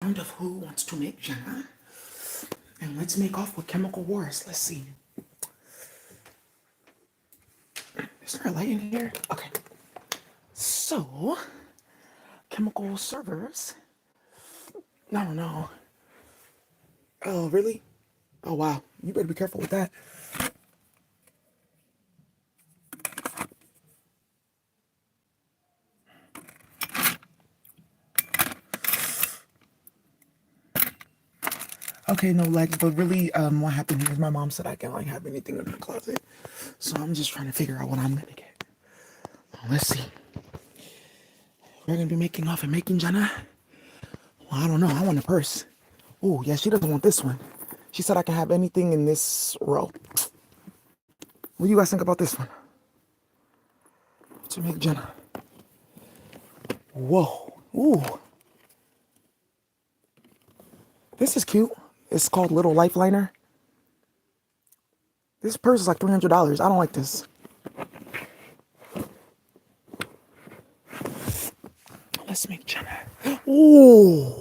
Round of who wants to make Jenna. And let's make off with chemical wars. Let's see. Is there a light in here? Okay. So, chemical servers. I don't know. Oh, really? Oh, wow. You better be careful with that. Okay, no, like, but really, what happened here is my mom said I can't, like, have anything in her closet. So I'm just trying to figure out what I'm gonna get. Let's see. We're gonna be making off and making Jenna. Well, I don't know. I want a purse. Oh, yeah, she doesn't want this one. She said I can have anything in this row. What do you guys think about this one? To make Jenna. Whoa. Ooh. This is cute. It's called Little Lifeliner. This purse is like $300. I don't like this. Let's make Jenna. Ooh.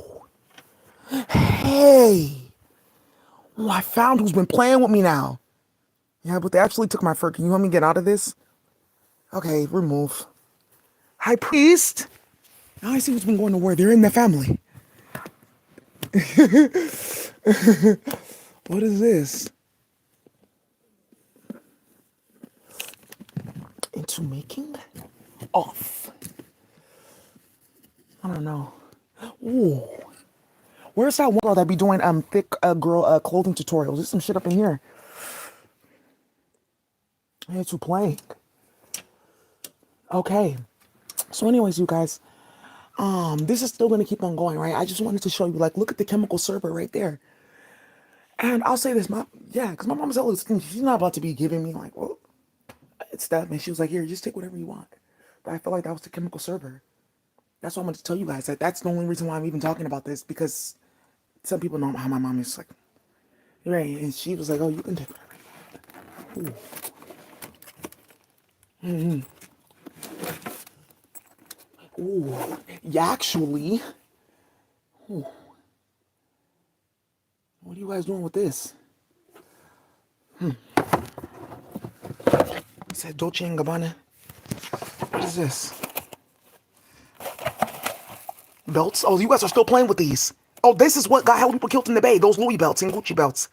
Hey. Oh, I found who's been playing with me now. Yeah, but they actually took my fur. Can you help me get out of this? Okay, remove. High Priest. Now I see what's been going to war. They're in the family. What is this? Into making off. I don't know. Ooh. Where's that one girl that be doing thick girl clothing tutorials? There's some shit up in here. Hey, it's playing. Okay. So anyways, you guys, this is still gonna keep on going, right? I just wanted to show you, like, look at the chemical server right there. And I'll say this, because my mom's always, she's not about to be giving me like, well, it's that, man. She was like, here, just take whatever you want. But I feel like that was the chemical server. That's what I'm going to tell you guys. That that's the only reason why I'm even talking about this, because some people know how my mom is like, right? And she was like, oh, you can take whatever. Ooh. Ooh. Yeah, actually. Ooh. What are you guys doing with this? It said Dolce & Gabbana. What is this? Belts? Oh, you guys are still playing with these. Oh, this is what got held people killed in the Bay. Those Louis belts and Gucci belts.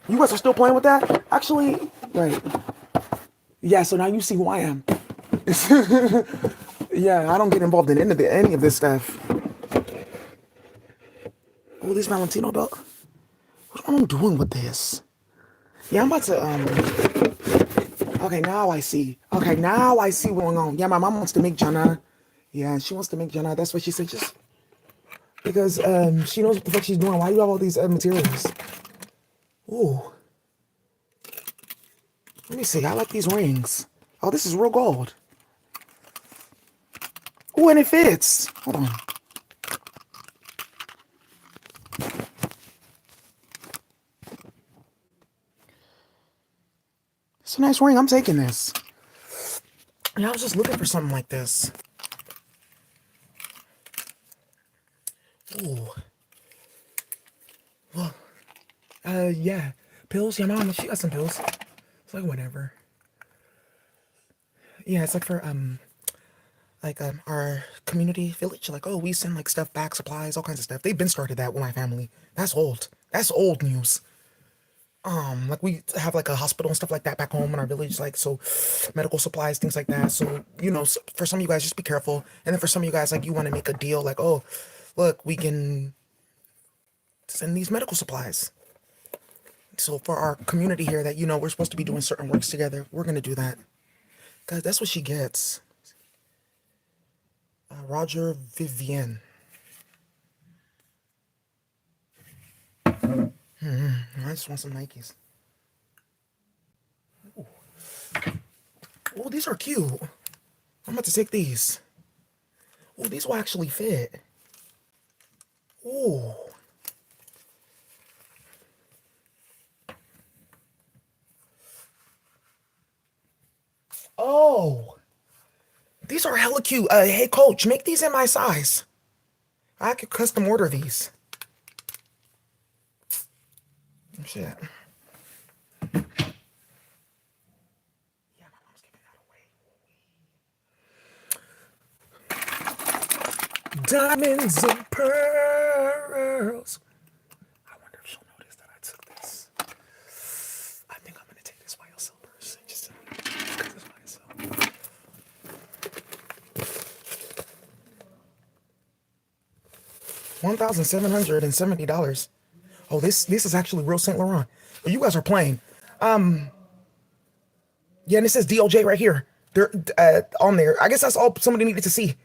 You guys are still playing with that? Actually, right. Yeah, so now you see who I am. Yeah, I don't get involved in any of this stuff. Oh, this Valentino belt. What am I doing with this? Yeah, I'm about to, okay, now I see. Okay, now I see what's going on. Yeah, my mom wants to make Jenna. Yeah, she wants to make Jenna. That's what she said. Just because she knows what the fuck she's doing. Why do you have all these materials? Ooh. Let me see. I like these rings. Oh, this is real gold. Ooh, and it fits. Hold on. It's a nice ring. I'm taking this. Yeah, I was just looking for something like this. Ooh. Well, yeah. Pills? Yeah, mom, she got some pills. It's like whatever. Yeah, it's like for, our community village. Like, oh, we send, like, stuff back, supplies, all kinds of stuff. They've been started that with my family. That's old. That's old news. Like, we have, like, a hospital and stuff like that back home in our village, like, so medical supplies, things like that. So, you know, for some of you guys, just be careful. And then for some of you guys, like, you want to make a deal, like, oh, look, we can send these medical supplies. So for our community here that, you know, we're supposed to be doing certain works together, we're going to do that. Guys, that's what she gets. Roger Vivienne. I just want some Nikes. Ooh. Oh, these are cute. I'm about to take these. Oh, these will actually fit. Ooh. Oh. These are hella cute. Hey, coach, make these in my size. I could custom order these. Shit. Yeah, my mom's giving that away. Diamonds and pearls. I wonder if she'll notice that I took this. I think I'm gonna take this YSL purse just because it's YSL. $1,770. Oh, this is actually real Saint Laurent. Oh, you guys are playing. Yeah, and it says DOJ right here. They're on there. I guess that's all somebody needed to see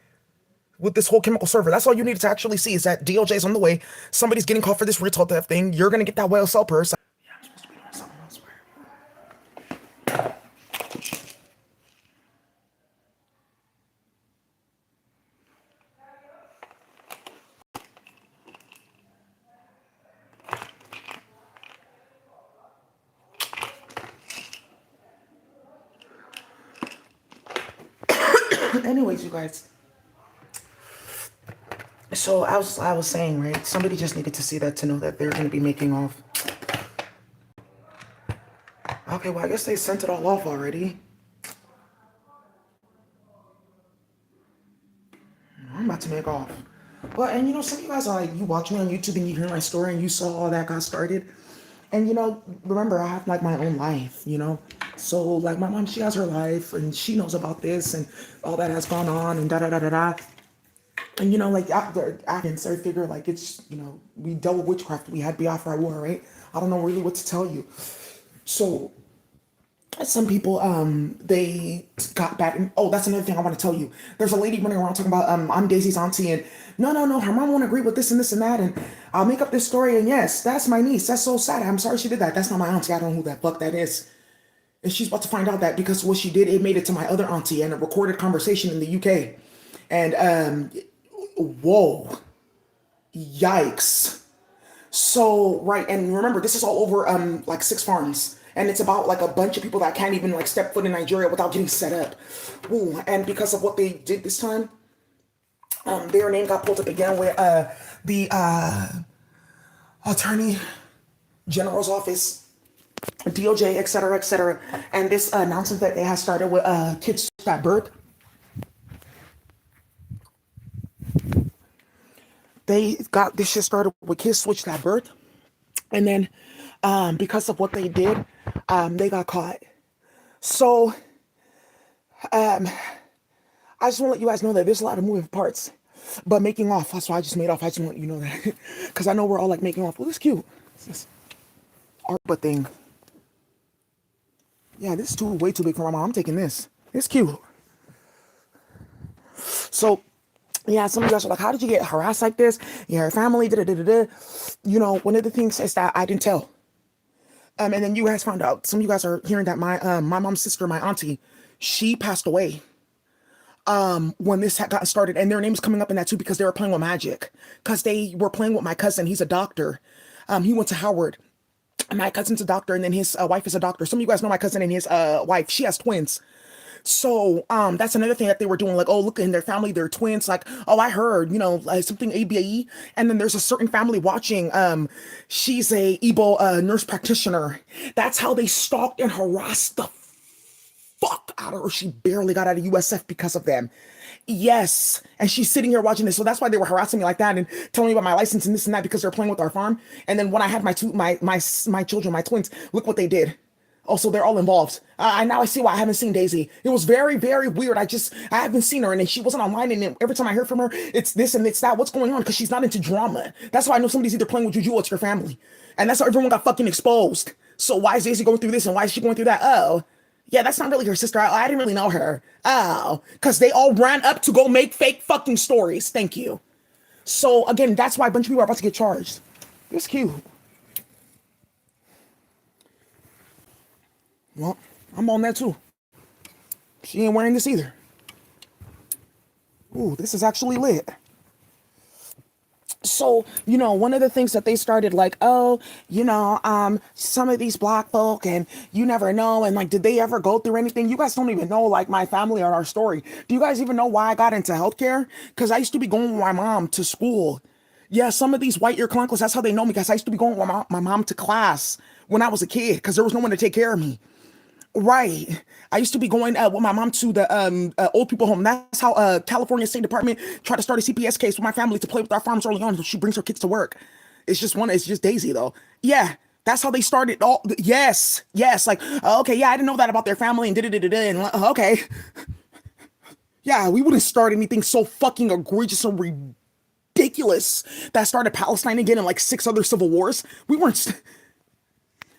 with this whole chemical server. That's all you needed to actually see is that DOJ is on the way. Somebody's getting caught for this retail theft thing. You're gonna get that YSL purse. Yeah, I'm supposed to be doing something elsewhere. Anyways, you guys. So I was saying, right? Somebody just needed to see that to know that they're gonna be making off. Okay, well I guess they sent it all off already. I'm about to make off. Well, and you know, some of you guys are like, you watch me on YouTube and you hear my story and you saw all that got started. And you know, remember, I have like my own life, you know? So like my mom, she has her life and she knows about this and all that has gone on and da da da da da. And you know, like after I figure like it's, you know, we dealt with witchcraft, we had Biafra war, right? I don't know really what to tell you. So some people they got back and oh, that's another thing I want to tell you. There's a lady running around talking about I'm Daisy's auntie and no, her mom won't agree with this and this and that and I'll make up this story and yes, that's my niece. That's so sad. I'm sorry she did that. That's not my auntie. I don't know who that fuck that is. And she's about to find out that because what she did, it made it to my other auntie and a recorded conversation in the UK. And whoa, yikes. So right, and remember, this is all over like 6 farms, and it's about like a bunch of people that can't even like step foot in Nigeria without getting set up. Ooh, and because of what they did this time, their name got pulled up again with the Attorney General's office, DOJ, etc., etc. And this announcement that they had started with kids at birth. They got this shit started with kids switched at birth, and then because of what they did, they got caught. So I just want to let you guys know that there's a lot of moving parts, but making off. That's why I just made off. I just want you to know that because I know we're all like making off. Well, this is cute. This ARPA thing. Yeah, this is way too big for my mom. I'm taking this. It's cute. So. Yeah, some of you guys are like, how did you get harassed like this? Your family, da da da da. You know, one of the things is that I didn't tell. And then you guys found out. Some of you guys are hearing that my mom's sister, my auntie, she passed away. When this had gotten started, and their names coming up in that too because they were playing with magic. Because they were playing with my cousin. He's a doctor. He went to Howard. My cousin's a doctor, and then his wife is a doctor. Some of you guys know my cousin and his wife. She has twins. So that's another thing that they were doing, like, oh, look in their family, they're twins, like, oh, I heard, you know, like something ABAE. And then there's a certain family watching, she's a Igbo nurse practitioner. That's how they stalked and harassed the fuck out of her. She barely got out of USF because of them. Yes. And she's sitting here watching this. So that's why they were harassing me like that and telling me about my license and this and that because they're playing with our farm. And then when I had my children, my twins, look what they did. Also, they're all involved. Now I see why I haven't seen Daisy. It was very, very weird. I haven't seen her, and then she wasn't online, and every time I hear from her, it's this and it's that. What's going on? Because she's not into drama. That's why I know somebody's either playing with Juju or it's your family. And that's how everyone got fucking exposed. So why is Daisy going through this, and why is she going through that? Oh, yeah, that's not really her sister. I didn't really know her. Oh, because they all ran up to go make fake fucking stories. Thank you. So, again, that's why a bunch of people are about to get charged. It's cute. Well, I'm on that too. She ain't wearing this either. Ooh, this is actually lit. So, one of the things that they started, like, oh, some of these black folk, and you never know, and like, did they ever go through anything? You guys don't even know, like, my family or our story. Do you guys even know why I got into healthcare? Because I used to be going with my mom to school. Yeah, some of these white ear clunkers, that's how they know me, because I used to be going with my mom to class when I was a kid, because there was no one to take care of me. Right. I used to be going with my mom to the old people home. That's how California State Department tried to start a CPS case with my family to play with our farms early on. So she brings her kids to work. It's just Daisy though. Yeah. That's how they started all. Yes. Yes. Like, okay. Yeah. I didn't know that about their family and and okay. Yeah. We wouldn't start anything so fucking egregious and ridiculous that started Palestine again and like 6 other civil wars. We weren't.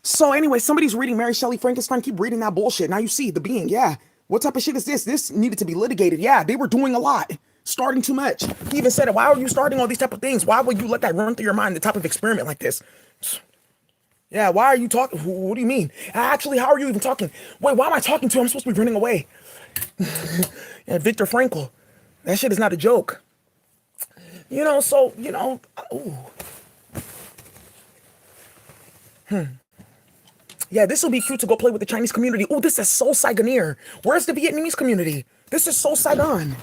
So anyway, somebody's reading Mary Shelley Frankenstein. Keep reading that bullshit. Now you see the being. Yeah. What type of shit is this? This needed to be litigated. Yeah, they were doing a lot. Starting too much. He even said it. Why are you starting all these type of things? Why would you let that run through your mind, the type of experiment like this? Yeah, why are you talking? What do you mean? Actually, how are you even talking? Wait, why am I talking to him? I'm supposed to be running away. Yeah, Viktor Frankl. That shit is not a joke. Ooh. Yeah, this will be cute to go play with the Chinese community. Oh, this is so Saigoneer. Where's the Vietnamese community? This is so Saigon.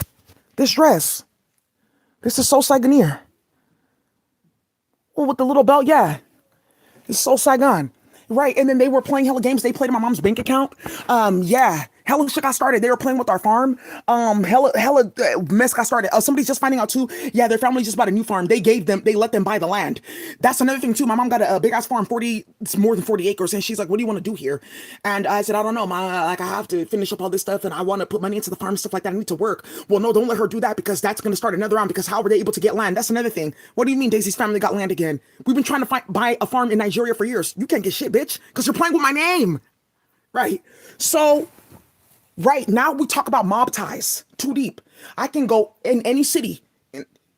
This dress. This is so Saigoneer. Oh, with the little belt, yeah. It's so Saigon. Right, and then they were playing hella games. They played in my mom's bank account. Yeah. Hella shit got started. They were playing with our farm. Hella mess got started. Somebody's just finding out too. Yeah, their family just bought a new farm. They let them buy the land. That's another thing too. My mom got a big ass farm, it's more than 40 acres, and she's like, "What do you want to do here?" And I said, "I don't know, ma. Like, I have to finish up all this stuff, and I want to put money into the farm and stuff like that. I need to work." Well, no, don't let her do that because that's going to start another round. Because how were they able to get land? That's another thing. What do you mean, Daisy's family got land again? We've been trying to buy a farm in Nigeria for years. You can't get shit, bitch, because you're playing with my name, right? So. Right now, we talk about mob ties. Too deep. I can go in any city.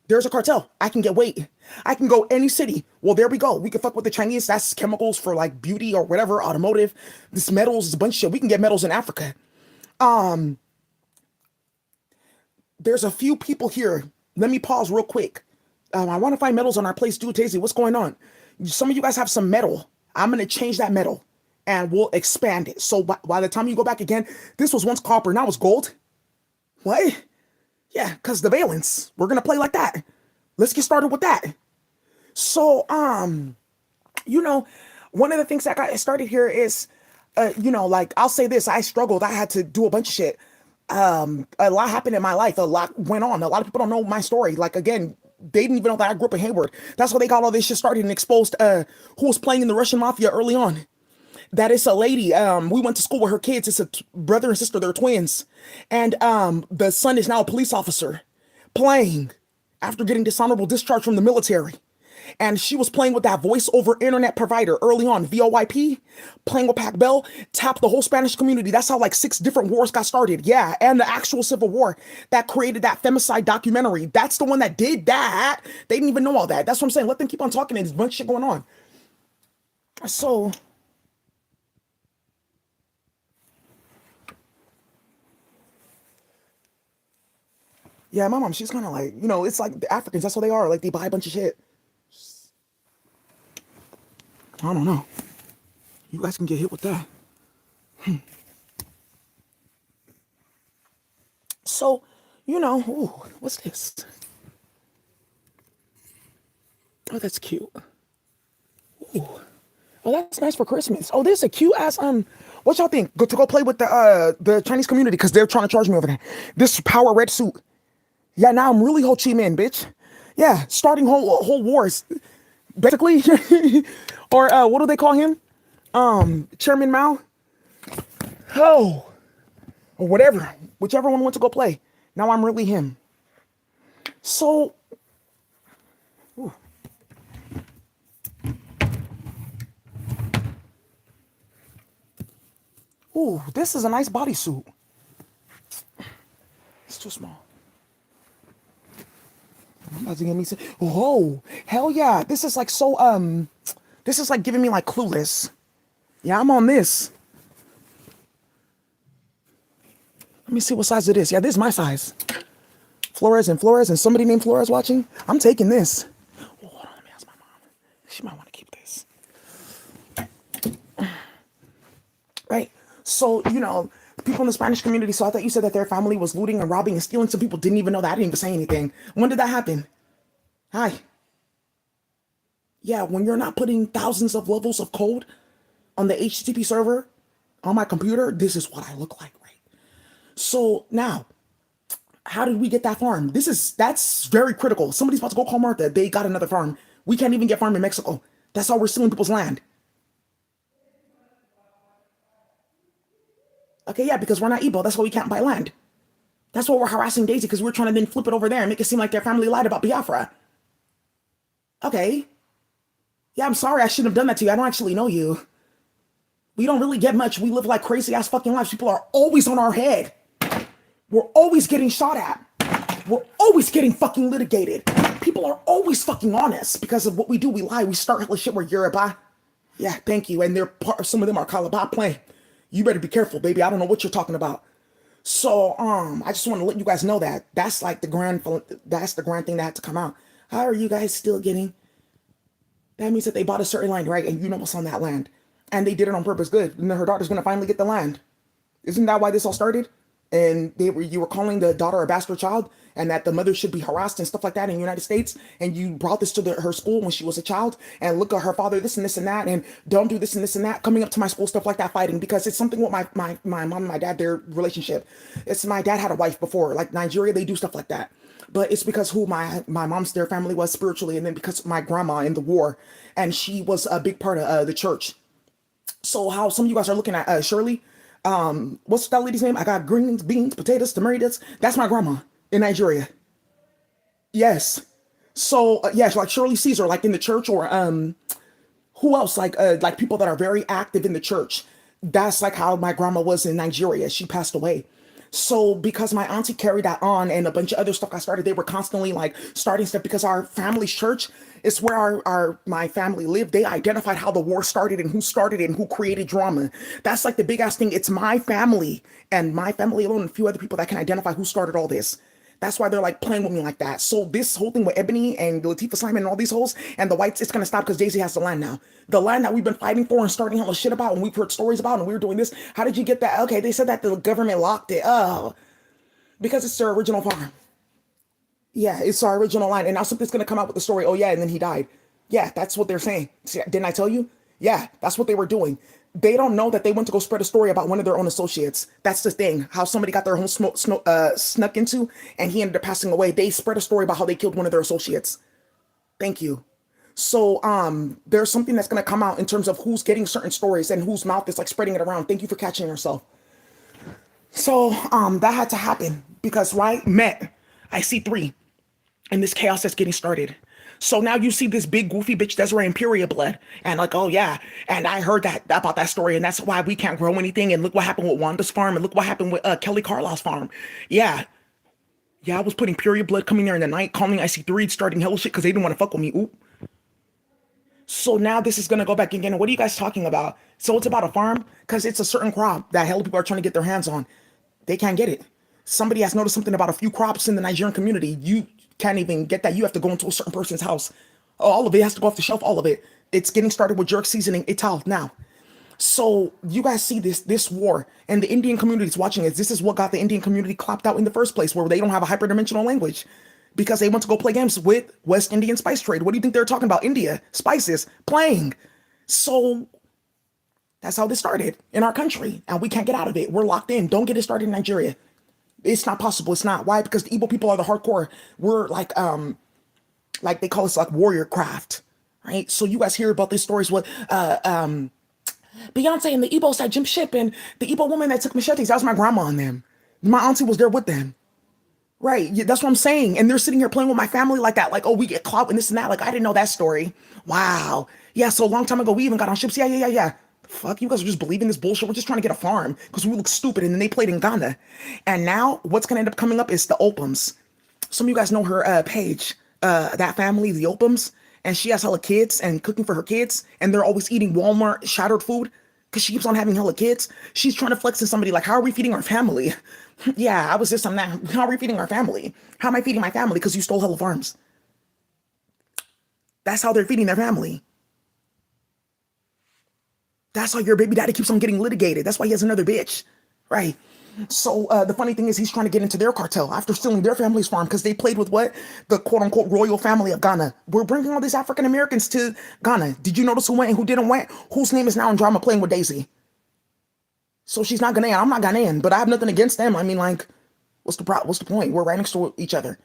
There's a cartel. I can get weight. I can go any city. Well, there we go. We can fuck with the Chinese. That's chemicals for like beauty or whatever, automotive. This metals is a bunch of shit. We can get metals in Africa. There's a few people here. Let me pause real quick. I want to find metals on our place. Dude, Daisy, what's going on? Some of you guys have some metal. I'm going to change that metal. And we'll expand it. So by the time you go back again, this was once copper, now it's gold. What? Yeah, because the valence. We're gonna play like that. Let's get started with that. So, one of the things that got started here is, like I'll say this: I struggled. I had to do a bunch of shit. A lot happened in my life. A lot went on. A lot of people don't know my story. Like again, they didn't even know that I grew up in Hayward. That's why they got all this shit started and exposed who was playing in the Russian mafia early on. That is a lady. We went to school with her kids. It's a brother and sister. They're twins. And the son is now a police officer playing after getting dishonorable discharge from the military. And she was playing with that voice over internet provider early on, VoIP, playing with Pac Bell, tapped the whole Spanish community. That's how like 6 different wars got started. Yeah, and the actual Civil War that created that femicide documentary. That's the one that did that. They didn't even know all that. That's what I'm saying. Let them keep on talking. There's a bunch of shit going on. So... yeah, my mom, she's kind of like, it's like the Africans, that's how they are. Like, they buy a bunch of shit. I don't know. You guys can get hit with that. So, ooh, what's this? Oh, that's cute. Ooh. Oh, that's nice for Christmas. Oh, this is a cute ass, what y'all think? Go play with the Chinese community, because they're trying to charge me over there. This power red suit. Yeah, now I'm really Ho Chi Minh, bitch. Yeah, starting whole wars, basically. Or what do they call him? Chairman Mao. Oh, or whatever, whichever one went to go play. Now I'm really him. So, ooh. Ooh, this is a nice bodysuit. It's too small. I'm about to get me some. Whoa, hell yeah. This is like so, this is like giving me like Clueless. Yeah, I'm on this. Let me see what size it is. Yeah, this is my size. Flores and somebody named Flores watching. I'm taking this. she might want to keep this. Right? So, people in the Spanish community, so I thought you said that their family was looting and robbing and stealing. Some people didn't even know that. I didn't even say anything. When did that happen? Hi. Yeah, when you're not putting thousands of levels of code on the HTTP server on my computer, this is what I look like, right? So now, how did we get that farm? That's very critical. Somebody's about to go call Martha. They got another farm. We can't even get farm in Mexico. That's how we're stealing people's land. Okay, yeah, because we're not Igbo. That's why we can't buy land. That's why we're harassing Daisy, because we're trying to then flip it over there and make it seem like their family lied about Biafra. Okay. Yeah, I'm sorry I shouldn't have done that to you. I don't actually know you. We don't really get much. We live like crazy ass fucking lives. People are always on our head. We're always getting shot at. We're always getting fucking litigated. People are always fucking on us because of what we do. We lie. We start hella shit. We're Yoruba. Yeah, thank you. And some of them are Calabar playing. You better be careful, baby. I don't know what you're talking about. So, I just want to let you guys know that that's like the grand thing that had to come out. How are you guys still getting? That means that they bought a certain land, right? And you know what's on that land. And they did it on purpose. Good. And then her daughter's going to finally get the land. Isn't that why this all started? And you were calling the daughter a bastard child, and that the mother should be harassed and stuff like that in the United States. And you brought this to her school when she was a child, and look at her father, this and this and that, and don't do this and this and that, coming up to my school, stuff like that, fighting, because it's something with my mom and my dad, their relationship. It's my dad had a wife before, like Nigeria, they do stuff like that. But it's because who my mom's, their family was spiritually, and then because my grandma in the war, and she was a big part of the church. So how some of you guys are looking at Shirley, what's that lady's name? I got greens, beans, potatoes, tomatoes. That's my grandma in Nigeria. Yes. So yes, like Shirley Caesar, like in the church, or who else? Like people that are very active in the church. That's like how my grandma was in Nigeria. She passed away. So because my auntie carried that on, and a bunch of other stuff I started, they were constantly like starting stuff, because our family's church is where my family lived. They identified how the war started and who created drama. That's like the big ass thing. It's my family and my family alone and a few other people that can identify who started all this. That's why they're like playing with me like that. So this whole thing with Ebony and Latifah Simon and all these hoes and the whites, it's gonna stop because Daisy has the land now. The land that we've been fighting for and starting hella shit about, and we've heard stories about, and we were doing this. How did you get that? Okay, they said that the government locked it. Oh, because it's their original farm. Yeah, it's our original line. And now something's gonna come out with the story. Oh yeah, and then he died. Yeah, that's what they're saying. See, didn't I tell you? Yeah, that's what they were doing. They don't know that they went to go spread a story about one of their own associates. That's the thing. How somebody got their home snuck into, and he ended up passing away. They spread a story about how they killed one of their associates. Thank you. So there's something that's gonna come out in terms of who's getting certain stories and whose mouth is like spreading it around. Thank you for catching yourself. So that had to happen because right, I see three in this chaos that's getting started. So now you see this big goofy bitch Desiree Imperial blood, and like, oh yeah, and I heard that about that story, and that's why we can't grow anything. And look what happened with Wanda's farm, and look what happened with Kelly Carlisle's farm. Yeah, I was putting period blood coming there in the night, calling IC3, starting hell shit because they didn't want to fuck with me. Oop. So now this is gonna go back again. What are you guys talking about? So it's about a farm because it's a certain crop that hell people are trying to get their hands on. They can't get it. Somebody has noticed something about a few crops in the Nigerian community. You can't even get that. You have to go into a certain person's house. All of it has to go off the shelf. All of it. It's getting started with jerk seasoning. It's out now. So you guys see this war, and the Indian community is watching it. This is what got the Indian community clapped out in the first place, where they don't have a hyperdimensional language because they went to go play games with West Indian spice trade. What do you think they're talking about? India spices playing. So that's how this started in our country, and we can't get out of it. We're locked in. Don't get it started in Nigeria. It's not possible. It's not. Why? Because the Igbo people are the hardcore. We're like they call us like warrior craft, right? So you guys hear about these stories with Beyonce and the Igbos that jumped ship, and the Igbo woman that took machetes. That was my grandma and them. My auntie was there with them. Right. Yeah, that's what I'm saying. And they're sitting here playing with my family like that. Like, oh, we get caught and this and that. Like, I didn't know that story. Wow. Yeah. So a long time ago, we even got on ships. Yeah. Fuck, you guys are just believing this bullshit. We're just trying to get a farm because we look stupid. And then they played in Ghana. And now what's going to end up coming up is the Opums. Some of you guys know her page, that family, the Opums. And she has hella kids and cooking for her kids. And they're always eating Walmart shattered food because she keeps on having hella kids. She's trying to flex to somebody like, how are we feeding our family? Yeah, I was this, I'm that. How are we feeding our family? How am I feeding my family? Because you stole hella farms. That's how they're feeding their family. That's how your baby daddy keeps on getting litigated. That's why he has another bitch, right? So the funny thing is he's trying to get into their cartel after stealing their family's farm because they played with what? The quote unquote royal family of Ghana. We're bringing all these African Americans to Ghana. Did you notice who went and who didn't went? Whose name is now in drama playing with Daisy? So she's not Ghanaian. I'm not Ghanaian, but I have nothing against them. I mean, like, what's the problem? What's the point? We're right next to each other.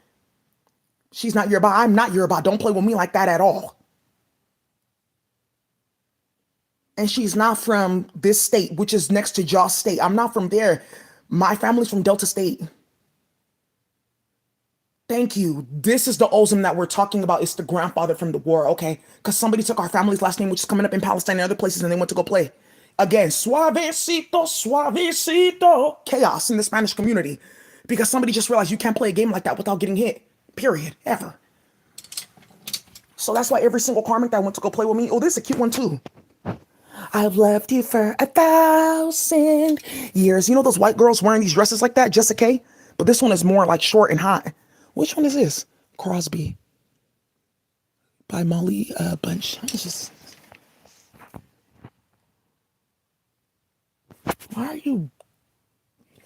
She's not Yoruba. I'm not Yoruba. Don't play with me like that at all. And she's not from this state, which is next to Jos State. I'm not from there. My family's from Delta State. Thank you. This is the Ozim that we're talking about. It's the grandfather from the war, okay? Because somebody took our family's last name, which is coming up in Palestine and other places, and they went to go play. Again, suavecito, suavecito. Chaos in the Spanish community. Because somebody just realized you can't play a game like that without getting hit. Period. Ever. So that's why every single karmic that went to go play with me, oh, this is a cute one too. I've loved you for 1,000 years. You know those white girls wearing these dresses like that? Jessica K? But this one is more like short and hot. Which one is this? Crosby. By Molly Bunch. Why are you...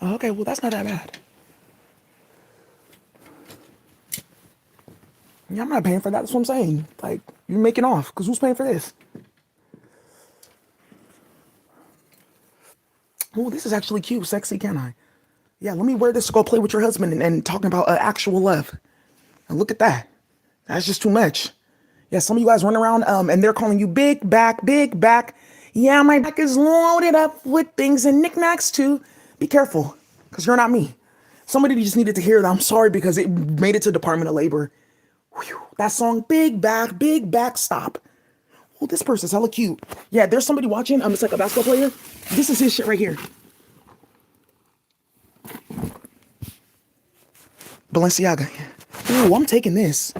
Oh, okay, well, that's not that bad. Yeah, I'm not paying for that. That's what I'm saying. Like, you're making off. Because who's paying for this? Oh, this is actually cute. Sexy, can I? Yeah, let me wear this to go play with your husband and talking about actual love. And look at that. That's just too much. Yeah, some of you guys run around and they're calling you big back, big back. Yeah, my back is loaded up with things and knickknacks too. Be careful, because you're not me. Somebody just needed to hear that. I'm sorry because it made it to Department of Labor. Whew, that song, big back, stop. Oh, this person's hella cute. Yeah, there's somebody watching. It's like a basketball player. This is his shit right here. Balenciaga. Ooh, I'm taking this.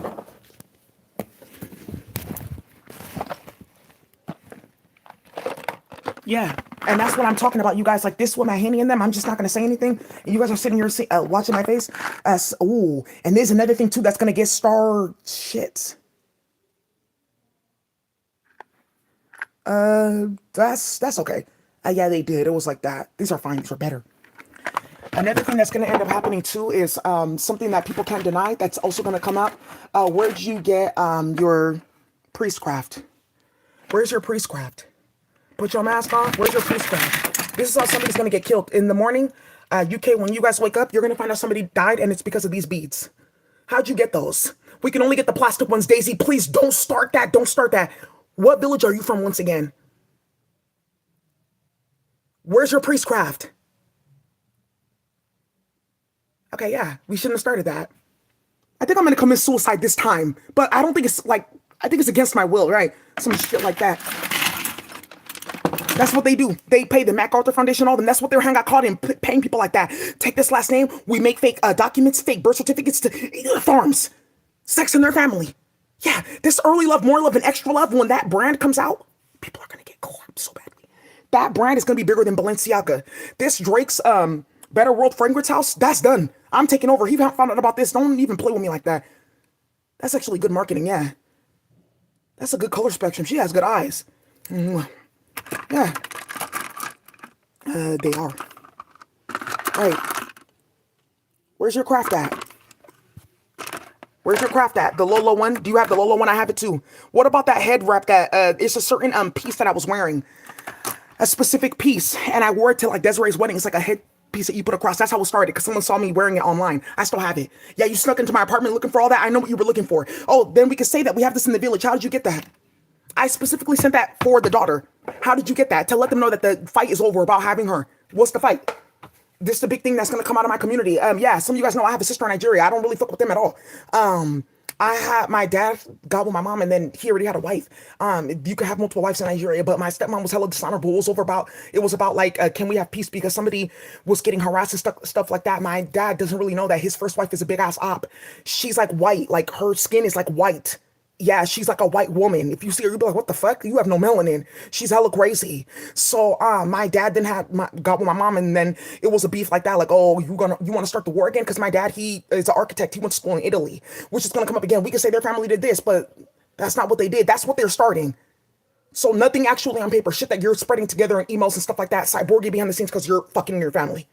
Yeah, and that's what I'm talking about, you guys. Like this with my handy in them, I'm just not gonna say anything. And you guys are sitting here watching my face. Ooh, and there's another thing too that's gonna get star shit. That's okay. Yeah, they did. It was like that. These are fine. These are better. Another thing that's going to end up happening too is something that people can't deny. That's also going to come up. Where'd you get your priestcraft? Where's your priestcraft? Put your mask on. Where's your priestcraft? This is how somebody's going to get killed in the morning. UK, when you guys wake up, you're going to find out somebody died, and it's because of these beads. How'd you get those? We can only get the plastic ones. Daisy, please don't start that. Don't start that. What village are you from once again? Where's your priestcraft? Okay, yeah, we shouldn't have started that. I think I'm gonna commit suicide this time, but I don't think it's like, I think it's against my will, right? Some shit like that. That's what they do. They pay the MacArthur Foundation, all them. That's what their hand got caught in, paying people like that. Take this last name. We make fake documents, fake birth certificates to farms. Sex in their family. Yeah, this early love, more love, and extra love, when that brand comes out, people are going to get caught so badly. That brand is going to be bigger than Balenciaga. This Drake's Better World Fragrance House, that's done. I'm taking over. He found out about this. Don't even play with me like that. That's actually good marketing, yeah. That's a good color spectrum. She has good eyes. Yeah. They are. Right. Where's your craft at? Where's your craft at? The Lolo one? Do you have the Lolo one? I have it too. What about that head wrap that, it's a certain piece that I was wearing. A specific piece. And I wore it to like Desiree's wedding. It's like a head piece that you put across. That's how it started, because someone saw me wearing it online. I still have it. Yeah, you snuck into my apartment looking for all that. I know what you were looking for. Oh, then we could say that we have this in the village. How did you get that? I specifically sent that for the daughter. How did you get that? To let them know that the fight is over about having her. What's the fight? This is the big thing that's going to come out of my community. Yeah, some of you guys know I have a sister in Nigeria. I don't really fuck with them at all. I had my dad got with my mom, and then he already had a wife. You could have multiple wives in Nigeria, but my stepmom was hella dishonorable. It was about like, can we have peace? Because somebody was getting harassed and stuff like that. My dad doesn't really know that his first wife is a big ass op. She's like white, like her skin is like white. Yeah, she's like a white woman. If you see her, you'll be like, what the fuck? You have no melanin. She's hella crazy. So my dad then got with my mom, and then it was a beef like that. Like, oh, you want to start the war again? Because my dad, he is an architect. He went to school in Italy, which is going to come up again. We can say their family did this, but that's not what they did. That's what they're starting. So nothing actually on paper. Shit that you're spreading together in emails and stuff like that. Cyborg behind the scenes because you're fucking your family.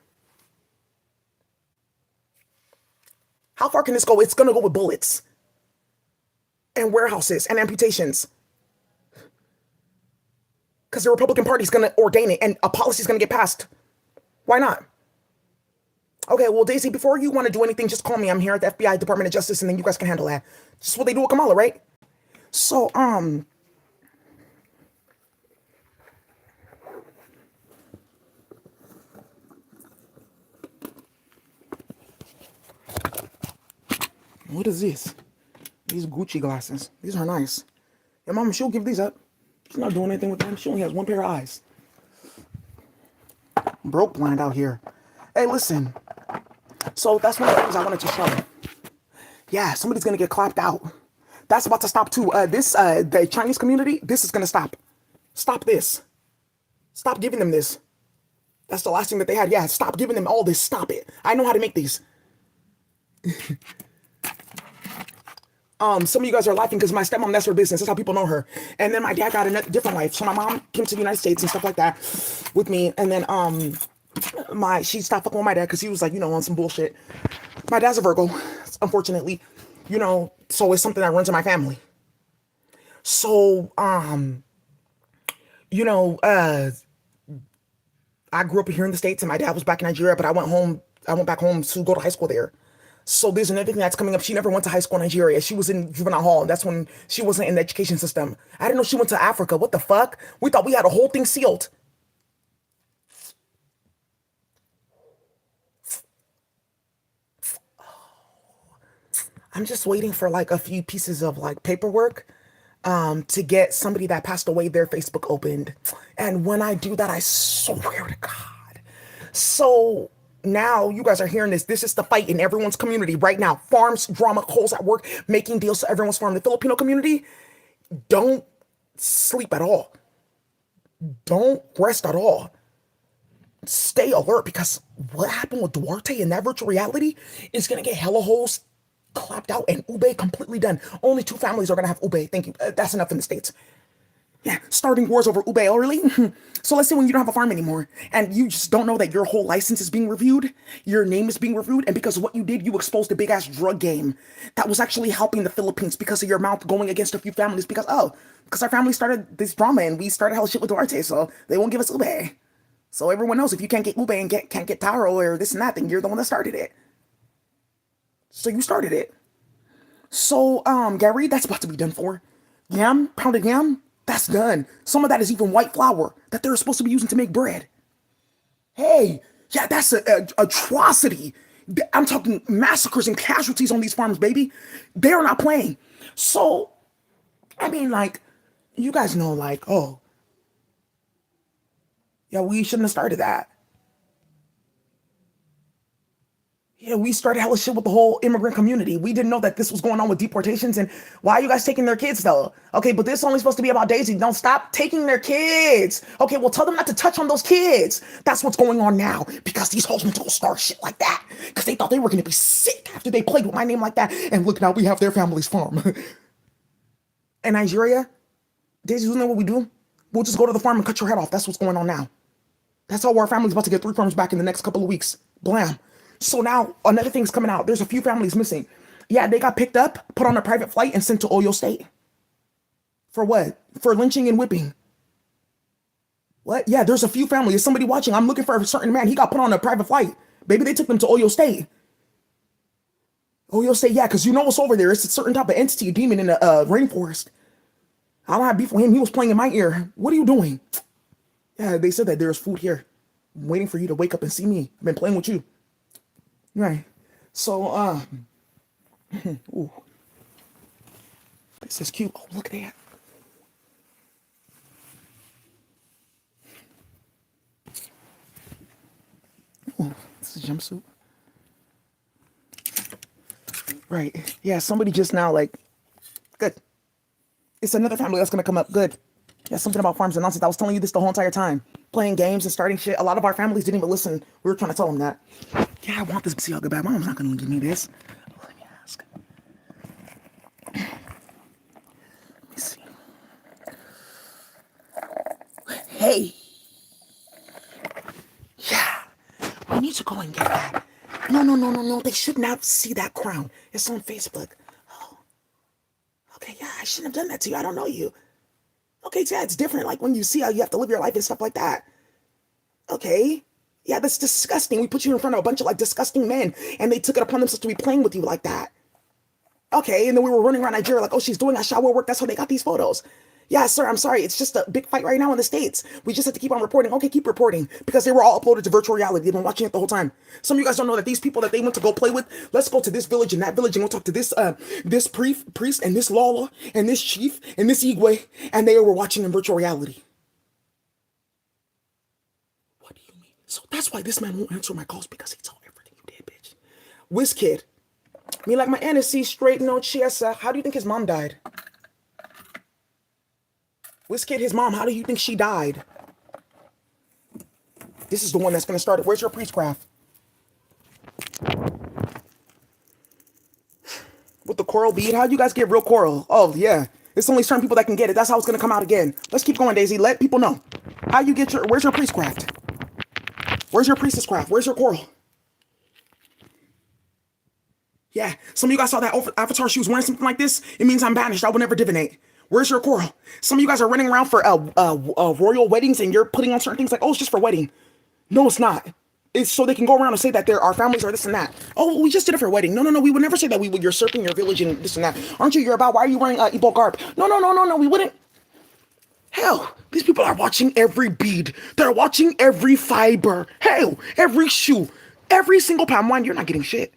How far can this go? It's gonna go with bullets and warehouses and amputations. Because the Republican Party's gonna ordain it and a policy's gonna get passed. Why not? Okay, well, Daisy, before you want to do anything, just call me. I'm here at the FBI Department of Justice, and then you guys can handle that. Just what they do with Kamala, right? So, what is this? These Gucci glasses. These are nice. Your mom, she'll give these up. She's not doing anything with them. She only has one pair of eyes. Broke blind out here. Hey, listen. So that's one of the things I wanted to show. Yeah, somebody's gonna get clapped out. That's about to stop too. The Chinese community, this is gonna stop. Stop this. Stop giving them this. That's the last thing that they had. Yeah, stop giving them all this. Stop it. I know how to make these. Some of you guys are laughing because my stepmom, that's her business. That's how people know her. And then my dad got a different life. So my mom came to the United States and stuff like that with me. And then she stopped fucking with my dad because he was like, on some bullshit. My dad's a Virgo, unfortunately. So it's something that runs in my family. So, I grew up here in the States and my dad was back in Nigeria, but I went back home to go to high school there. So there's another thing that's coming up. She never went to high school in Nigeria. She was in juvenile hall. That's when she wasn't in the education system. I didn't know she went to Africa. What the fuck? We thought we had a whole thing sealed. I'm just waiting for like a few pieces of like paperwork to get somebody that passed away their Facebook opened. And when I do that, I swear to God. So now you guys are hearing this. This is the fight in everyone's community right now. Farms, drama, holes at work, making deals to everyone's farm. The Filipino community, don't sleep at all. Don't rest at all. Stay alert because what happened with Duarte in that virtual reality is going to get hella holes clapped out and Ube completely done. Only 2 families are going to have Ube. Thank you. That's enough in the States. Yeah, starting wars over Ube. Oh, really? So let's say when you don't have a farm anymore and you just don't know that your whole license is being reviewed, your name is being reviewed, and because of what you did, you exposed a big-ass drug game that was actually helping the Philippines because of your mouth going against a few families because our family started this drama and we started hell shit with Duarte, so they won't give us Ube. So everyone knows if you can't get Ube and can't get Taro or this and that, then you're the one that started it. So you started it. So, Gary, that's about to be done for. Yam, pounded yam, that's done. Some of that is even white flour that they're supposed to be using to make bread. Hey, yeah, that's an atrocity. I'm talking massacres and casualties on these farms, baby. They're not playing. So, I mean, like, you guys know, like, oh, yeah, we shouldn't have started that. Yeah, we started hella shit with the whole immigrant community. We didn't know that this was going on with deportations. And why are you guys taking their kids though? Okay, but this is only supposed to be about Daisy. Don't stop taking their kids. Okay, well, tell them not to touch on those kids. That's what's going on now because these hoes went to go start shit like that because they thought they were going to be sick after they played with my name like that. And look, now we have their family's farm. In Nigeria, Daisy, you know what we do? We'll just go to the farm and cut your head off. That's what's going on now. That's how our family's about to get 3 farms back in the next couple of weeks. Blam. So now another thing's coming out. There's a few families missing. Yeah, they got picked up, put on a private flight, and sent to Oyo State. For what? For lynching and whipping. What? Yeah, there's a few families. There's somebody watching. I'm looking for a certain man. He got put on a private flight. Baby, they took them to Oyo State. Oyo State, yeah, because you know what's over there. It's a certain type of entity, a demon in the rainforest. I don't have beef with him. He was playing in my ear. What are you doing? Yeah, they said that there's food here. I'm waiting for you to wake up and see me. I've been playing with you. Right. So, ooh. This is cute. Oh, look at that. Ooh, this is a jumpsuit. Right. Yeah, somebody just now, like, good. It's another family that's going to come up. Good. Yeah, something about farms and nonsense. I was telling you this the whole entire time. Playing games and starting shit. A lot of our families didn't even listen. We were trying to tell them that. Yeah, I want this Balenciaga bag. Mom's not going to give me this. Let me ask. Let me see. You need to go and get that. No, no, no, no, no. They should not see that crown. It's on Facebook. Oh, okay, yeah, I shouldn't have done that to you. I don't know you. Okay, yeah, it's different. Like when you see how you have to live your life and stuff like that. Okay. Yeah, that's disgusting. We put you in front of a bunch of like disgusting men and they took it upon themselves to be playing with you like that. Okay, and then we were running around Nigeria like, oh, she's doing a shower work. That's how they got these photos. Yeah, sir, I'm sorry. It's just a big fight right now in the States. We just have to keep on reporting. Okay, keep reporting. Because they were all uploaded to virtual reality. They've been watching it the whole time. Some of you guys don't know that these people that they went to go play with, let's go to this village and that village and we'll talk to this priest and this Lala and this chief and this Igwe, and they were watching in virtual reality. What do you mean? So that's why this man won't answer my calls, because he saw everything you did, bitch. WizKid. Me like my NSC straight, no chiesa. How do you think his mom died? WizKid, his mom, how do you think she died? This is the one that's going to start it. Where's your priestcraft? With the coral bead? How'd you guys get real coral? Oh, yeah. It's only certain people that can get it. That's how it's going to come out again. Let's keep going, Daisy. Let people know. How you get where's your priestcraft? Where's your priestess craft? Where's your coral? Yeah, some of you guys saw that avatar. She was wearing something like this. It means I'm banished. I will never divinate. Where's your coral? Some of you guys are running around for royal weddings and you're putting on certain things like, oh, it's just for wedding. No, it's not. It's so they can go around and say that our families are this and that. Oh, we just did it for a wedding. No, no, no. We would never say that we would usurping your village and this and that. Aren't you? You're about, why are you wearing Igbo garb? No, no, no, no, no. We wouldn't. Hell, these people are watching every bead. They're watching every fiber. Hell, every shoe. Every single palm wine. You're not getting shit.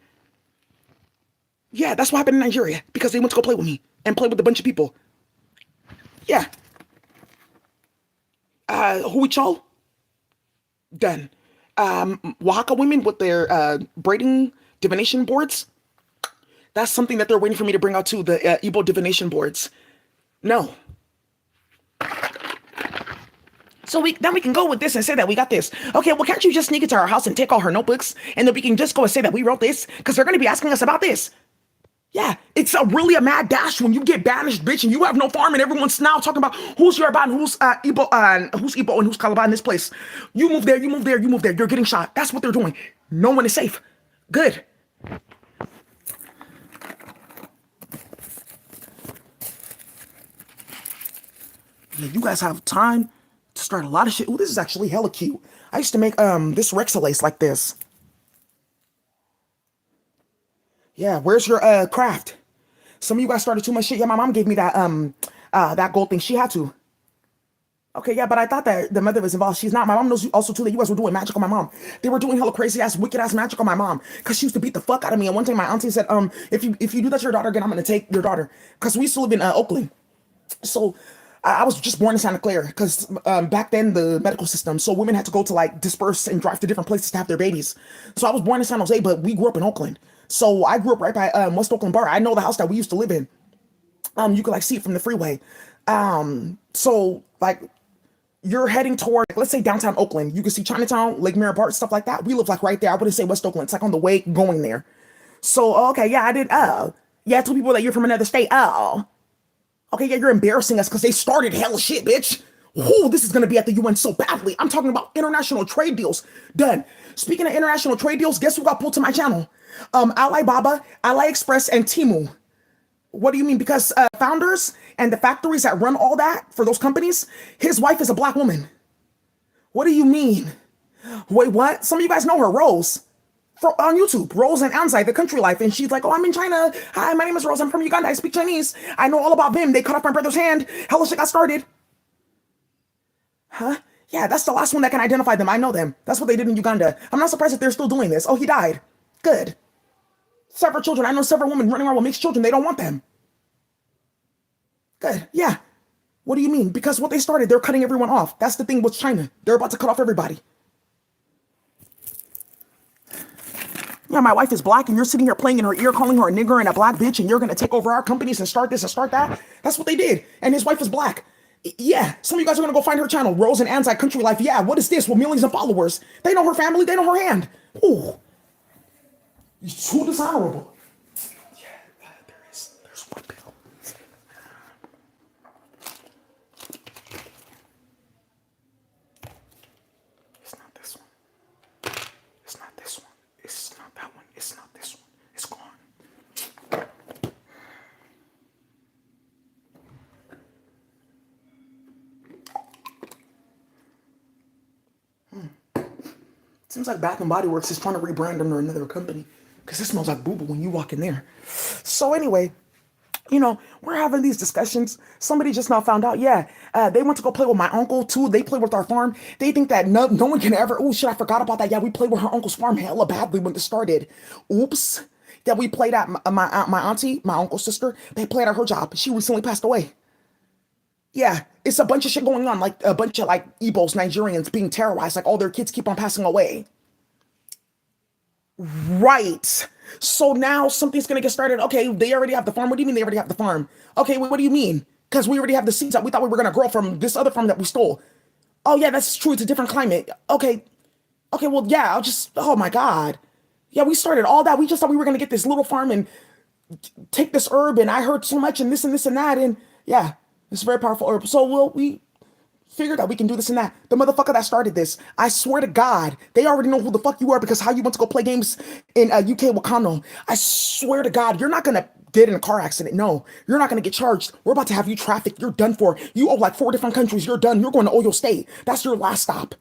Yeah, that's what happened in Nigeria, because they went to go play with me and play with a bunch of people. Yeah. Huichol? Done. Oaxaca women with their braiding divination boards. That's something that they're waiting for me to bring out too, the Igbo divination boards. No. So then we can go with this and say that we got this. Okay, well, can't you just sneak into our house and take all her notebooks, and then we can just go and say that we wrote this, because they're going to be asking us about this. Yeah, it's really a mad dash when you get banished, bitch, and you have no farm, and everyone's now talking about who's Yoruba and who's Igbo and who's Calabar in this place. You move there, you move there, you move there. You're getting shot. That's what they're doing. No one is safe. Good. Yeah, you guys have time to start a lot of shit. Ooh, this is actually hella cute. I used to make this Rexalace like this. Yeah, where's your craft? Some of you guys started too much shit. Yeah, my mom gave me that gold thing. She had to. Okay, yeah, but I thought that the mother was involved. She's not. My mom knows also too that you guys were doing magic on my mom. They were doing hella crazy ass, wicked ass magic on my mom, because she used to beat the fuck out of me. And one time my auntie said, if you do that to your daughter again, I'm gonna take your daughter. Because we used to live in Oakland. So I was just born in Santa Clara, because back then the medical system, so women had to go to like disperse and drive to different places to have their babies. So I was born in San Jose, but we grew up in Oakland. So I grew up right by West Oakland Bar. I know the house that we used to live in. You could like see it from the freeway. So like you're heading toward, like, let's say downtown Oakland. You can see Chinatown, Lake Mirror, stuff like that. We live like right there. I wouldn't say West Oakland. It's like on the way going there. So okay, yeah, I did. Oh, yeah, tell people that you're from another state. Oh, okay, yeah, you're embarrassing us because they started hella shit, bitch. Ooh, this is gonna be at the UN so badly. I'm talking about international trade deals. Done. Speaking of international trade deals, guess who got pulled to my channel? Alibaba, AliExpress, and Temu. What do you mean? Because founders and the factories that run all that for those companies, his wife is a black woman. What do you mean? Wait, what? Some of you guys know her, Rose. On YouTube, Rose and Anzai, the country life. And she's like, oh, I'm in China. Hi, my name is Rose. I'm from Uganda. I speak Chinese. I know all about them. They cut off my brother's hand. Hella shit got started. Huh? Yeah, that's the last one that can identify them. I know them. That's what they did in Uganda. I'm not surprised that they're still doing this. Oh, he died. Good. Several children. I know several women running around with mixed children. They don't want them. Good. Yeah. What do you mean? Because what they started, they're cutting everyone off. That's the thing with China. They're about to cut off everybody. Yeah, my wife is black and you're sitting here playing in her ear, calling her a nigger and a black bitch, and you're going to take over our companies and start this and start that. That's what they did. And his wife is black. Yeah, some of you guys are going to go find her channel, Rose and Anzai Country Life. Yeah, what is this? With millions of followers. They know her family. They know her hand. Ooh. It's too dishonorable. Yeah, there's one pill. It's not this one. It's not Seems like Bath and Body Works is trying to rebrand under another company because it smells like boo boo when you walk in there. So anyway, we're having these discussions. Somebody just now found out, yeah, they went to go play with my uncle too. They play with our farm. They think that no one can ever. Oh shit, I forgot about that. Yeah, we played with her uncle's farm hella badly when this started. Oops. That we played at my auntie, my uncle's sister. They played at her job. She recently passed away. Yeah, it's a bunch of shit going on, like a bunch of like Igbos, Nigerians being terrorized. Like all their kids keep on passing away. Right. So now something's gonna get started. Okay, they already have the farm. What do you mean they already have the farm? Okay, what do you mean? Because we already have the seeds that we thought we were gonna grow from this other farm that we stole. Oh yeah, that's true. It's a different climate. Okay. Okay, well, yeah, I'll just oh my God. Yeah, we started all that. We just thought we were gonna get this little farm and take this herb, and I heard so much and this and this and that, and yeah, it's a very powerful herb. So we figured out we can do this and that. The motherfucker that started this, I swear to God, they already know who the fuck you are because how you went to go play games in UK Wakano. I swear to God, you're not gonna get in a car accident. No, you're not gonna get charged. We're about to have you trafficked. You're done for. You owe like 4 different countries. You're done. You're going to Oyo State. That's your last stop.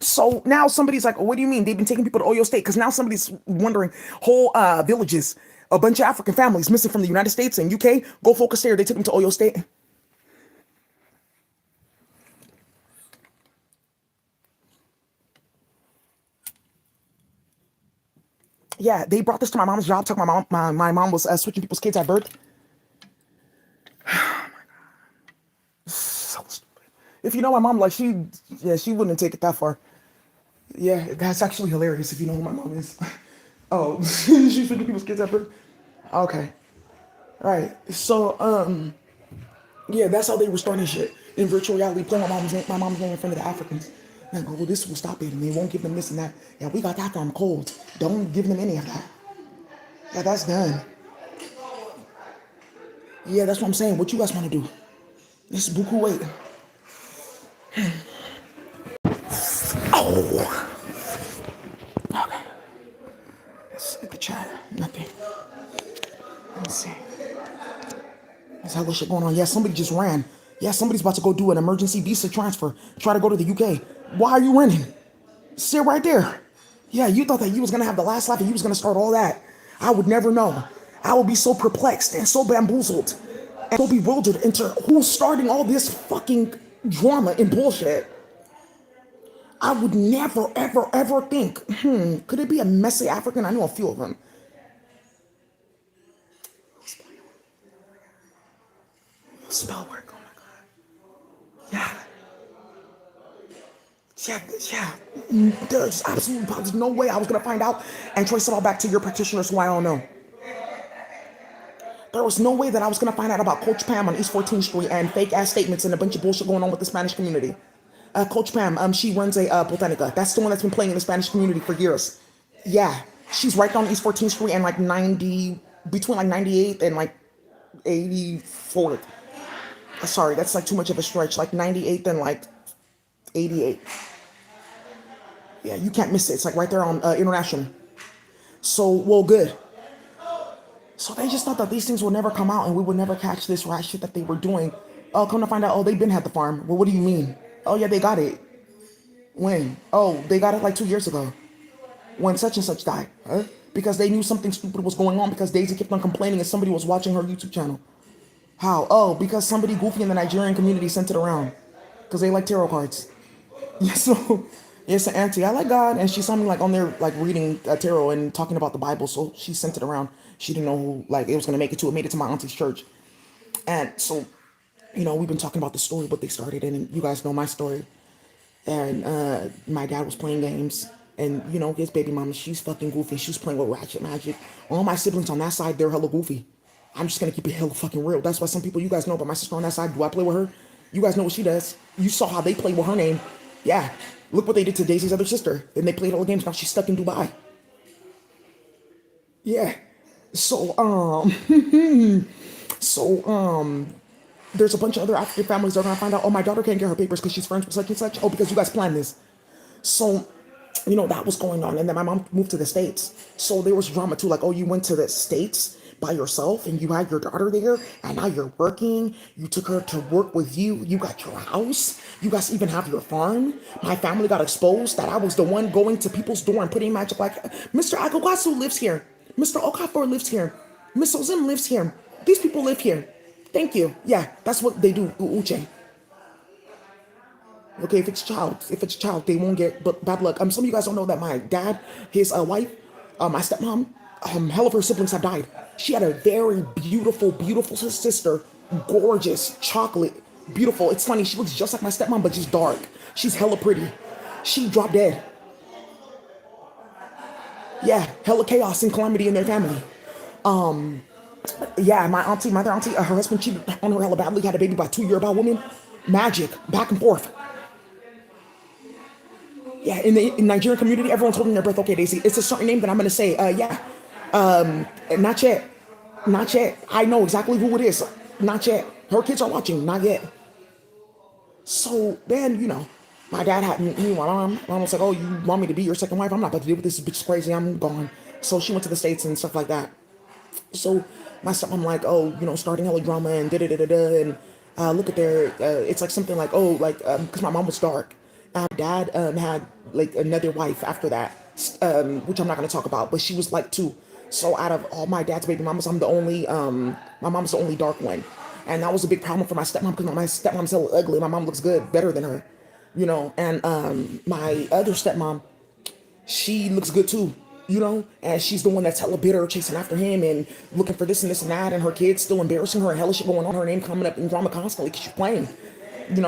So now somebody's like, oh, what do you mean? They've been taking people to Oyo State because now somebody's wondering whole villages, a bunch of African families missing from the United States and UK. Go focus there. They took them to Oyo State. Yeah, they brought this to my mom's job. Talking my mom was switching people's kids at birth. So stupid. If you know my mom, like she wouldn't take it that far. Yeah, that's actually hilarious if you know who my mom is. Oh, she's switching people's kids at birth. Okay, all right. So yeah, that's how they were starting shit in virtual reality, playing my mom's name in front of the Africans. And I go, well, this will stop it, and they won't give them this and that. Yeah, we got that from cold. Don't give them any of that. Yeah, that's done. Yeah, that's what I'm saying. What you guys want to do? This is buku wait. Oh. Okay. Let's hit the chat. Nothing. Let me see. There's hella shit going on. Yeah, somebody just ran. Yeah, somebody's about to go do an emergency visa transfer. Try to go to the UK. Why are you running? Sit right there. Yeah, you thought that you was gonna have the last laugh and you was gonna start all that. I would never know. I would be so perplexed and so bamboozled and so bewildered into who's starting all this fucking drama and bullshit. I would never, ever, ever think, could it be a messy African? I know a few of them. Spell work, oh my God. Yeah. Yeah. There's absolutely no way I was gonna find out and trace it all back to your practitioners who I don't know. There was no way that I was gonna find out about Coach Pam on East 14th Street and fake ass statements and a bunch of bullshit going on with the Spanish community. Coach Pam, she runs a botanica. That's the one that's been playing in the Spanish community for years. Yeah, she's right down East 14th Street and like 90, between like 98th and like 84th. Sorry, that's like too much of a stretch. Like 98th and like 88. Yeah, you can't miss it. It's like right there on International. So, well, good. So they just thought that these things would never come out and we would never catch this rat shit that they were doing. Oh, come to find out, oh, they've been had the farm. Well, what do you mean? Oh, yeah, they got it. When? Oh, they got it like 2 years ago. When such and such died. Huh? Because they knew something stupid was going on because Daisy kept on complaining and somebody was watching her YouTube channel. How? Oh, because somebody goofy in the Nigerian community sent it around. Because they like tarot cards. Yeah, so it's an auntie. I like God, and she saw me like on there like reading tarot and talking about the Bible. So she sent it around. She didn't know who like it was gonna make it to. It made it to my auntie's church, and so we've been talking about the story, what they started, and you guys know my story. And my dad was playing games, and his baby mama, she's fucking goofy. She was playing with ratchet magic. All my siblings on that side, they're hella goofy. I'm just gonna keep it hella fucking real. That's why some people you guys know, but my sister on that side, do I play with her? You guys know what she does. You saw how they play with her name. Yeah, look what they did to Daisy's other sister. And they played all the games. Now she's stuck in Dubai. Yeah. So, there's a bunch of other African families that are gonna find out, oh, my daughter can't get her papers because she's friends with such and such. Oh, because you guys planned this. So, that was going on. And then my mom moved to the States. So there was drama too. Like, oh, you went to the States, by yourself and you had your daughter there and now you're working. You took her to work with you. You got your house. You guys even have your farm. My family got exposed that I was the one going to people's door and putting magic like, Mr. Agawasu lives here. Mr. Okafor lives here. Miss Ozim lives here. These people live here. Thank you. Yeah, that's what they do, Uche. Okay, if it's a child, they won't get but bad luck. Some of you guys don't know that my dad, his wife, my stepmom, hell of her siblings have died. She had a very beautiful, beautiful sister, gorgeous, chocolate, beautiful. It's funny, she looks just like my stepmom, but she's dark. She's hella pretty. She dropped dead. Yeah, hella chaos and calamity in their family. Yeah, my other auntie, her husband cheated on her hella badly, had a baby by a 2-year-old woman. Magic, back and forth. Yeah, in the Nigerian community, everyone's holding their breath. Okay, Daisy, it's a certain name that I'm gonna say. Yeah, not yet, not yet. I know exactly who it is. Not yet. Her kids are watching. Not yet. So then, my dad had me, my mom. My mom was like, "Oh, you want me to be your second wife? I'm not about to deal with this bitch. Is crazy. I'm gone." So she went to the States and stuff like that. So my stepmom like, oh, starting hella drama and da da da da da, and look at their, it's like something like, oh, like, because my mom was dark. Dad had like another wife after that, which I'm not gonna talk about, but she was like two. So out of all my dad's baby mamas, my mom's the only dark one, and that was a big problem for my stepmom because my stepmom's so ugly. My mom looks good, better than her, and my other stepmom, she looks good too, and she's the one that's hella bitter, chasing after him and looking for this and this and that, and her kids still embarrassing her, and hella shit going on, her name coming up in drama constantly because she's playing,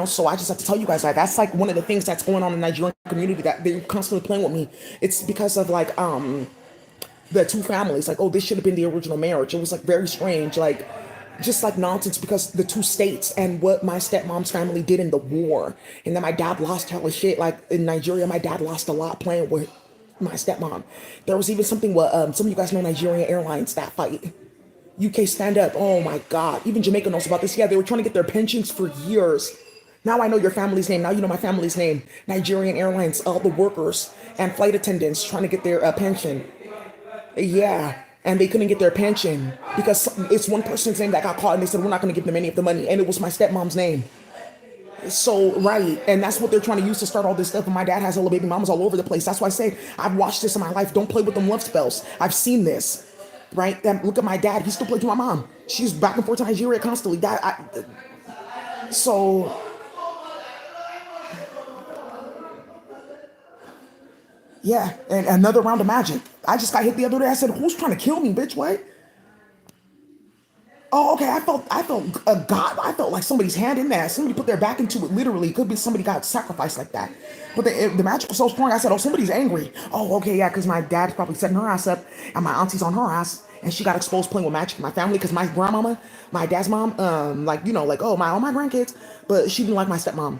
so I just have to tell you guys, like, that's like one of the things that's going on in the Nigerian community, that they're constantly playing with me. It's because of like the two families, like, oh, this should have been the original marriage. It was like very strange, like just like nonsense, because the two states and what my stepmom's family did in the war, and then my dad lost hella shit. Like in Nigeria, my dad lost a lot playing with my stepmom. There was even something where some of you guys know Nigerian Airlines, that fight. UK stand up. Oh my God. Even Jamaica knows about this. Yeah, they were trying to get their pensions for years. Now I know your family's name. Now you know my family's name. Nigerian Airlines, all the workers and flight attendants trying to get their pension. Yeah. And they couldn't get their pension because it's one person's name that got caught, and they said, we're not going to give them any of the money. And it was my stepmom's name. So, right. And that's what they're trying to use to start all this stuff. And my dad has all the baby mamas all over the place. That's why I say I've watched this in my life. Don't play with them love spells. I've seen this. Right? And look at my dad. He still plays with my mom. She's back and forth to Nigeria constantly. So, yeah. And another round of magic. I just got hit the other day. I said, who's trying to kill me, bitch? What? Oh, okay. I felt God. I felt like somebody's hand in that. Somebody put their back into it. Literally, it could be somebody got sacrificed like that. But the magic was so strong. I said, "Oh, somebody's angry." Oh, okay, yeah, because my dad's probably setting her ass up, and my auntie's on her ass, and she got exposed playing with magic in my family. Because my grandmama, my dad's mom, like oh my all my grandkids, but she didn't like my stepmom.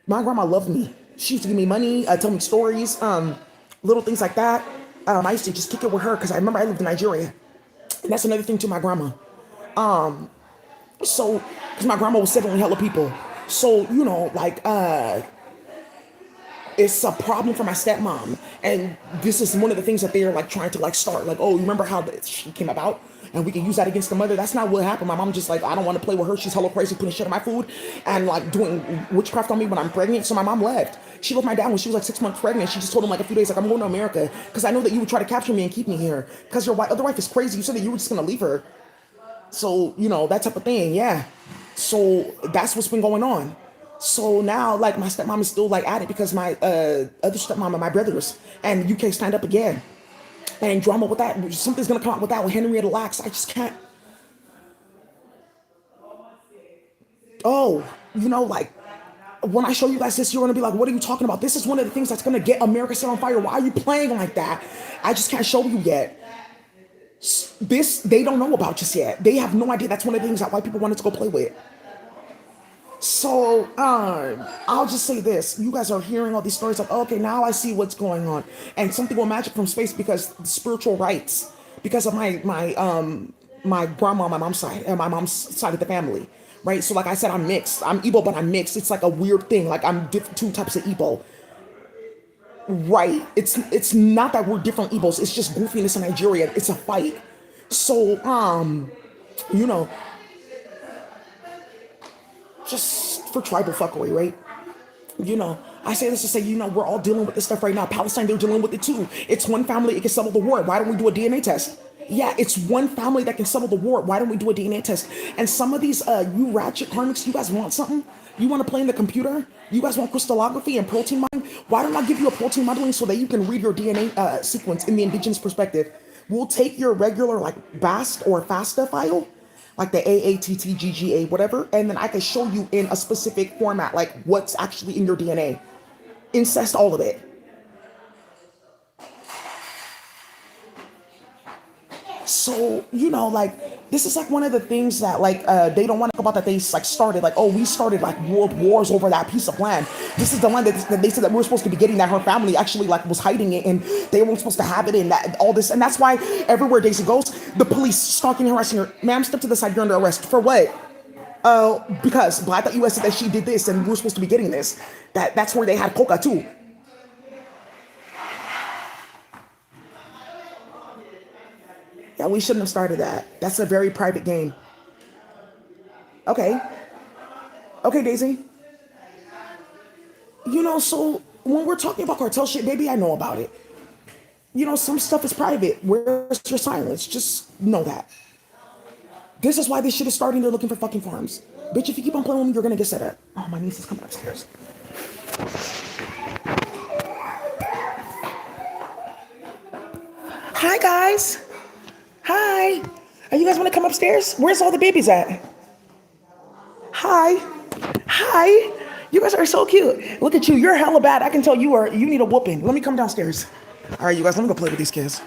My grandma loved me. She used to give me money, tell me stories, little things like that. I used to just kick it with her because I remember I lived in Nigeria, and that's another thing to my grandma. So, because my grandma was settling hella people. So, it's a problem for my stepmom. And this is one of the things that they're like trying to like start. Like, oh, you remember how she came about? And we can use that against the mother. That's not what happened. My mom just like, I don't want to play with her. She's hella crazy, putting shit in my food and like doing witchcraft on me when I'm pregnant. So my mom left. She left my dad when she was like 6 months pregnant. She just told him like a few days, like, I'm going to America because I know that you would try to capture me and keep me here because your other wife is crazy. You said that you were just going to leave her. So, that type of thing, yeah. So that's what's been going on. So now, like, my stepmom is still, like, at it because my other stepmom and my brothers and UK stand up again. And drama with that. Something's going to come out with that with Henrietta Lacks. I just can't. Oh, like, when I show you guys this, you're going to be like, what are you talking about? This is one of the things that's going to get America set on fire. Why are you playing like that? I just can't show you yet. This, they don't know about just yet. They have no idea that's one of the things that white people wanted to go play with. So, I'll just say this. You guys are hearing all these stories like, okay, now I see what's going on. And something will magic from space because the spiritual rights, because of my grandma, my mom's side, and my mom's side of the family, right? So like I said, I'm mixed. I'm Igbo, but I'm mixed. It's like a weird thing. Like I'm two types of Igbo. Right. It's not that we're different Igbos. It's just goofiness in Nigeria. It's a fight. So, you know, just for tribal fuckery, right? I say this to say, we're all dealing with this stuff right now. Palestine, they're dealing with it too. It's one family, it can settle the war. Why don't we do a DNA test? Yeah, it's one family that can settle the war. Why don't we do a DNA test? And some of these, you ratchet karmics, you guys want something? You want to play in the computer? You guys want crystallography and protein mining? Why don't I give you a protein modeling so that you can read your DNA sequence in the indigenous perspective? We'll take your regular, like, BAST or FASTA file, like the AATTGGA, whatever, and then I can show you in a specific format, like what's actually in your DNA. Incest, all of it. So, like, this is like one of the things that, like, they don't want to talk about, that they like started, like, oh, we started like world wars over that piece of land. This is the land that they said that we were supposed to be getting, that her family actually like was hiding it, and they weren't supposed to have it, and that all this, and that's why everywhere Daisy goes, the police stalking and harassing her. Ma'am, step to the side, you're under arrest. For what? Because Black US said that she did this and we were supposed to be getting this. That's where they had coca too. Yeah, we shouldn't have started that. That's a very private game. Okay. Okay, Daisy. So when we're talking about cartel shit, baby, I know about it. Some stuff is private. Where's your silence? Just know that. This is why this shit is starting. They're looking for fucking farms. Bitch, if you keep on playing with me, you're gonna get set up. Oh, my niece is coming upstairs. Hi, guys. Hi. Are you guys want to come upstairs? Where's all the babies at? Hi. Hi. You guys are so cute. Look at you. You're hella bad. I can tell you need a whooping. Let me come downstairs. All right, you guys, let me go play with these kids.